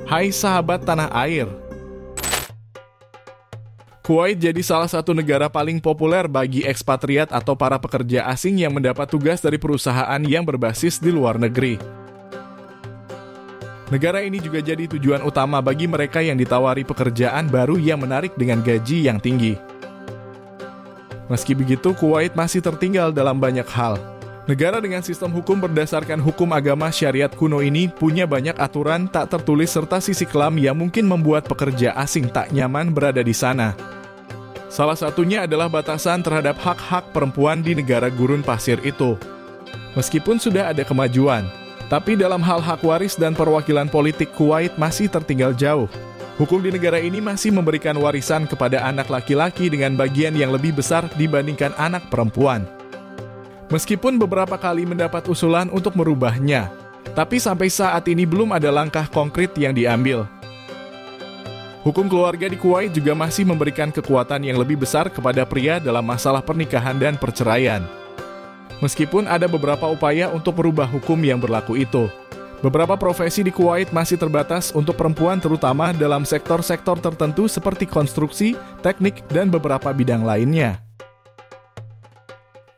Hai sahabat tanah air. Kuwait jadi salah satu negara paling populer bagi ekspatriat atau para pekerja asing yang mendapat tugas dari perusahaan yang berbasis di luar negeri. Negara ini juga jadi tujuan utama bagi mereka yang ditawari pekerjaan baru yang menarik dengan gaji yang tinggi. Meski begitu, Kuwait masih tertinggal dalam banyak hal. Negara dengan sistem hukum berdasarkan hukum agama syariat kuno ini punya banyak aturan tak tertulis serta sisi kelam yang mungkin membuat pekerja asing tak nyaman berada di sana. Salah satunya adalah batasan terhadap hak-hak perempuan di negara gurun pasir itu. Meskipun sudah ada kemajuan, tapi dalam hal hak waris dan perwakilan politik Kuwait masih tertinggal jauh. Hukum di negara ini masih memberikan warisan kepada anak laki-laki dengan bagian yang lebih besar dibandingkan anak perempuan. Meskipun beberapa kali mendapat usulan untuk merubahnya, tapi sampai saat ini belum ada langkah konkret yang diambil. Hukum keluarga di Kuwait juga masih memberikan kekuatan yang lebih besar kepada pria dalam masalah pernikahan dan perceraian. Meskipun ada beberapa upaya untuk merubah hukum yang berlaku itu, beberapa profesi di Kuwait masih terbatas untuk perempuan terutama dalam sektor-sektor tertentu seperti konstruksi, teknik, dan beberapa bidang lainnya.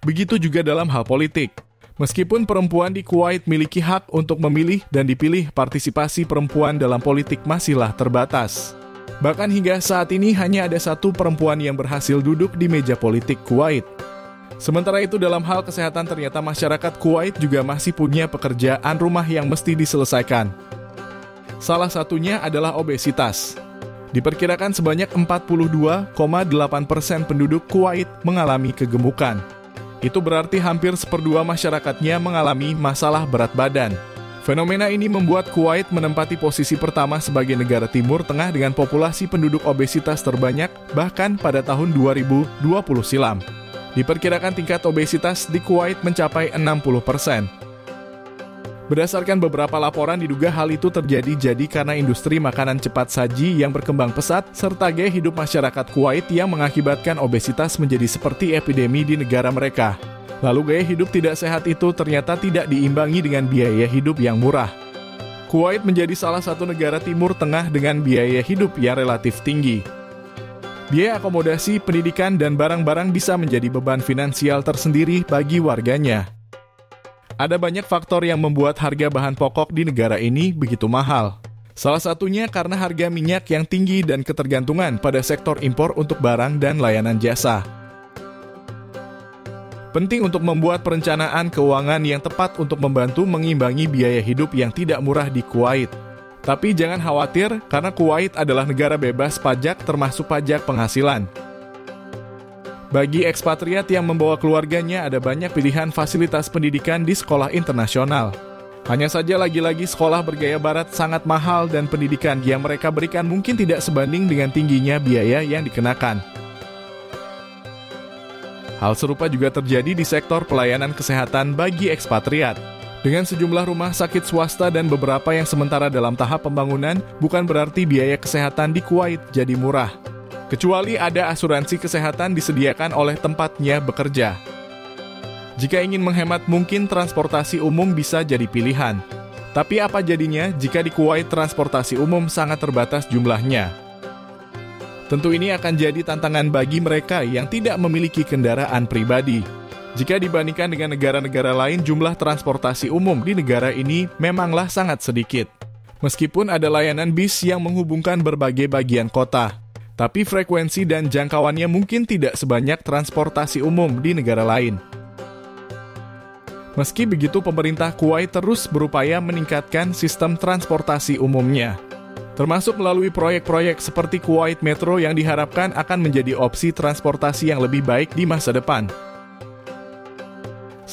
Begitu juga dalam hal politik. Meskipun perempuan di Kuwait miliki hak untuk memilih dan dipilih, partisipasi perempuan dalam politik masihlah terbatas. Bahkan hingga saat ini hanya ada satu perempuan yang berhasil duduk di meja politik Kuwait. Sementara itu dalam hal kesehatan ternyata masyarakat Kuwait juga masih punya pekerjaan rumah yang mesti diselesaikan. Salah satunya adalah obesitas. Diperkirakan sebanyak 42,8% penduduk Kuwait mengalami kegemukan. Itu berarti hampir seperdua masyarakatnya mengalami masalah berat badan. Fenomena ini membuat Kuwait menempati posisi pertama sebagai negara Timur Tengah dengan populasi penduduk obesitas terbanyak bahkan pada tahun 2020 silam. Diperkirakan tingkat obesitas di Kuwait mencapai 60%. Berdasarkan beberapa laporan diduga hal itu terjadi karena industri makanan cepat saji yang berkembang pesat serta gaya hidup masyarakat Kuwait yang mengakibatkan obesitas menjadi seperti epidemi di negara mereka. Lalu gaya hidup tidak sehat itu ternyata tidak diimbangi dengan biaya hidup yang murah. Kuwait menjadi salah satu negara Timur Tengah dengan biaya hidup yang relatif tinggi. Biaya akomodasi, pendidikan, dan barang-barang bisa menjadi beban finansial tersendiri bagi warganya. Ada banyak faktor yang membuat harga bahan pokok di negara ini begitu mahal. Salah satunya karena harga minyak yang tinggi dan ketergantungan pada sektor impor untuk barang dan layanan jasa. Penting untuk membuat perencanaan keuangan yang tepat untuk membantu mengimbangi biaya hidup yang tidak murah di Kuwait. Tapi jangan khawatir karena Kuwait adalah negara bebas pajak termasuk pajak penghasilan. Bagi ekspatriat yang membawa keluarganya ada banyak pilihan fasilitas pendidikan di sekolah internasional. Hanya saja lagi-lagi sekolah bergaya barat sangat mahal dan pendidikan yang mereka berikan mungkin tidak sebanding dengan tingginya biaya yang dikenakan. Hal serupa juga terjadi di sektor pelayanan kesehatan bagi ekspatriat. Dengan sejumlah rumah sakit swasta dan beberapa yang sementara dalam tahap pembangunan, bukan berarti biaya kesehatan di Kuwait jadi murah. Kecuali ada asuransi kesehatan disediakan oleh tempatnya bekerja. Jika ingin menghemat mungkin transportasi umum bisa jadi pilihan. Tapi apa jadinya jika di Kuwait transportasi umum sangat terbatas jumlahnya? Tentu ini akan jadi tantangan bagi mereka yang tidak memiliki kendaraan pribadi. Jika dibandingkan dengan negara-negara lain, jumlah transportasi umum di negara ini memanglah sangat sedikit. Meskipun ada layanan bis yang menghubungkan berbagai bagian kota, tapi frekuensi dan jangkauannya mungkin tidak sebanyak transportasi umum di negara lain. Meski begitu, pemerintah Kuwait terus berupaya meningkatkan sistem transportasi umumnya, termasuk melalui proyek-proyek seperti Kuwait Metro yang diharapkan akan menjadi opsi transportasi yang lebih baik di masa depan.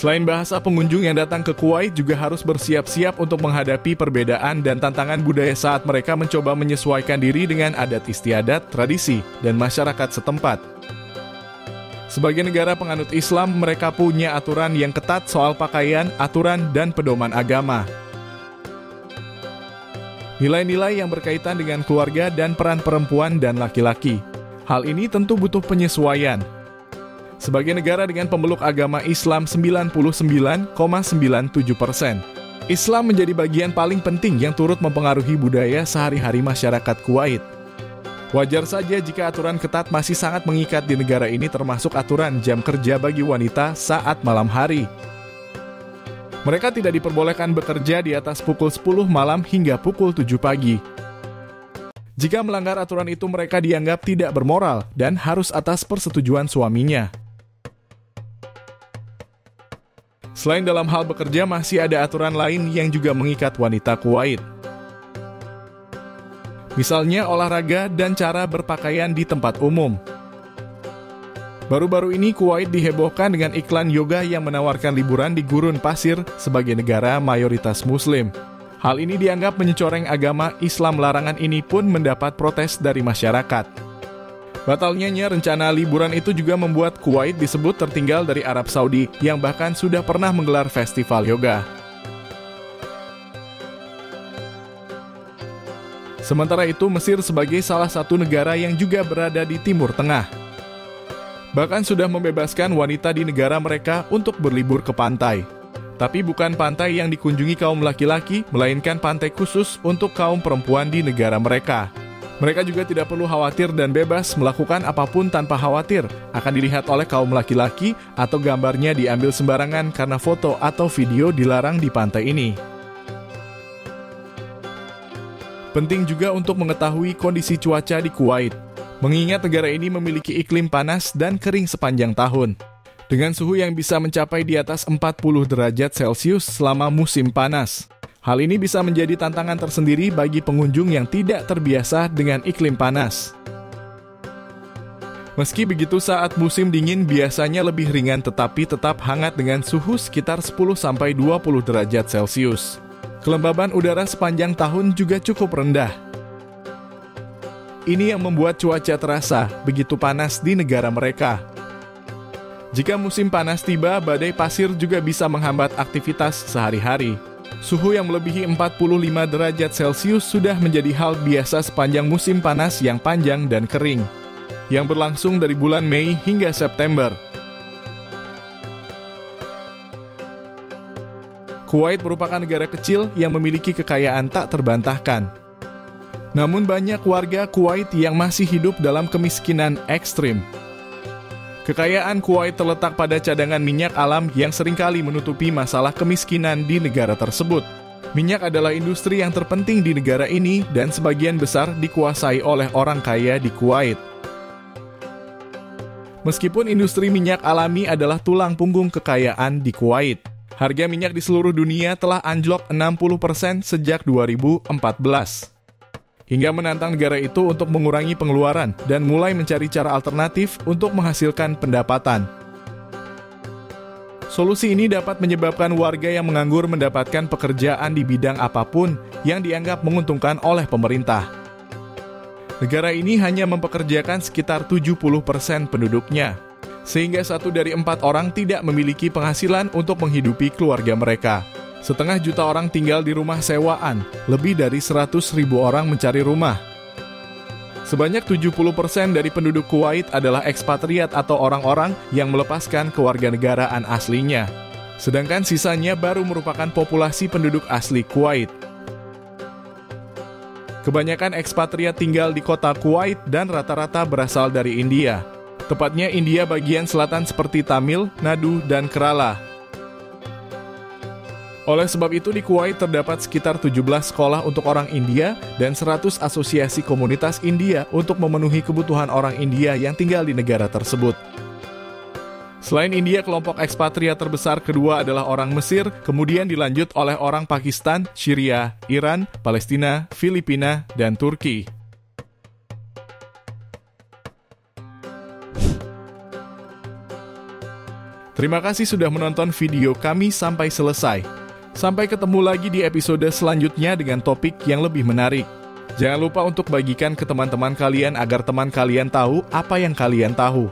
Selain bahasa, pengunjung yang datang ke Kuwait juga harus bersiap-siap untuk menghadapi perbedaan dan tantangan budaya saat mereka mencoba menyesuaikan diri dengan adat istiadat, tradisi, dan masyarakat setempat. Sebagai negara penganut Islam, mereka punya aturan yang ketat soal pakaian, aturan, dan pedoman agama. Nilai-nilai yang berkaitan dengan keluarga dan peran perempuan dan laki-laki. Hal ini tentu butuh penyesuaian. Sebagai negara dengan pemeluk agama Islam 99,97%, Islam menjadi bagian paling penting yang turut mempengaruhi budaya sehari-hari masyarakat Kuwait. Wajar saja jika aturan ketat masih sangat mengikat di negara ini, termasuk aturan jam kerja bagi wanita saat malam hari. Mereka tidak diperbolehkan bekerja di atas pukul 10 malam hingga pukul 7 pagi. Jika melanggar aturan itu, mereka dianggap tidak bermoral dan harus atas persetujuan suaminya. Selain dalam hal bekerja, masih ada aturan lain yang juga mengikat wanita Kuwait. Misalnya olahraga dan cara berpakaian di tempat umum. Baru-baru ini Kuwait dihebohkan dengan iklan yoga yang menawarkan liburan di gurun pasir sebagai negara mayoritas Muslim. Hal ini dianggap mencoreng agama Islam. Larangan ini pun mendapat protes dari masyarakat. Batalnya rencana liburan itu juga membuat Kuwait disebut tertinggal dari Arab Saudi yang bahkan sudah pernah menggelar festival yoga. Sementara itu, Mesir sebagai salah satu negara yang juga berada di Timur Tengah bahkan sudah membebaskan wanita di negara mereka untuk berlibur ke pantai. Tapi bukan pantai yang dikunjungi kaum laki-laki, melainkan pantai khusus untuk kaum perempuan di negara mereka. Mereka juga tidak perlu khawatir dan bebas melakukan apapun tanpa khawatir akan dilihat oleh kaum laki-laki atau gambarnya diambil sembarangan karena foto atau video dilarang di pantai ini. Penting juga untuk mengetahui kondisi cuaca di Kuwait, mengingat negara ini memiliki iklim panas dan kering sepanjang tahun, dengan suhu yang bisa mencapai di atas 40 derajat Celcius selama musim panas. Hal ini bisa menjadi tantangan tersendiri bagi pengunjung yang tidak terbiasa dengan iklim panas. Meski begitu, saat musim dingin biasanya lebih ringan tetapi tetap hangat dengan suhu sekitar 10-20 derajat Celcius. Kelembaban udara sepanjang tahun juga cukup rendah. Ini yang membuat cuaca terasa begitu panas di negara mereka. Jika musim panas tiba, badai pasir juga bisa menghambat aktivitas sehari-hari. Suhu yang melebihi 45 derajat Celcius sudah menjadi hal biasa sepanjang musim panas yang panjang dan kering, yang berlangsung dari bulan Mei hingga September. Kuwait merupakan negara kecil yang memiliki kekayaan tak terbantahkan. Namun banyak warga Kuwait yang masih hidup dalam kemiskinan ekstrim. Kekayaan Kuwait terletak pada cadangan minyak alam yang seringkali menutupi masalah kemiskinan di negara tersebut. Minyak adalah industri yang terpenting di negara ini dan sebagian besar dikuasai oleh orang kaya di Kuwait. Meskipun industri minyak alami adalah tulang punggung kekayaan di Kuwait, harga minyak di seluruh dunia telah anjlok 60% sejak 2014. Hingga menantang negara itu untuk mengurangi pengeluaran dan mulai mencari cara alternatif untuk menghasilkan pendapatan. Solusi ini dapat menyebabkan warga yang menganggur mendapatkan pekerjaan di bidang apapun yang dianggap menguntungkan oleh pemerintah. Negara ini hanya mempekerjakan sekitar 70% penduduknya, sehingga 1 dari 4 orang tidak memiliki penghasilan untuk menghidupi keluarga mereka. 500.000 orang tinggal di rumah sewaan, lebih dari 100.000 orang mencari rumah. Sebanyak 70% dari penduduk Kuwait adalah ekspatriat atau orang-orang yang melepaskan kewarganegaraan aslinya. Sedangkan sisanya baru merupakan populasi penduduk asli Kuwait. Kebanyakan ekspatriat tinggal di kota Kuwait dan rata-rata berasal dari India. Tepatnya India bagian selatan seperti Tamil, Nadu, dan Kerala. Oleh sebab itu di Kuwait terdapat sekitar 17 sekolah untuk orang India dan 100 asosiasi komunitas India untuk memenuhi kebutuhan orang India yang tinggal di negara tersebut. Selain India, kelompok ekspatriat terbesar kedua adalah orang Mesir, kemudian dilanjut oleh orang Pakistan, Syria, Iran, Palestina, Filipina, dan Turki. Terima kasih sudah menonton video kami sampai selesai. Sampai ketemu lagi di episode selanjutnya dengan topik yang lebih menarik. Jangan lupa untuk bagikan ke teman-teman kalian agar teman kalian tahu apa yang kalian tahu.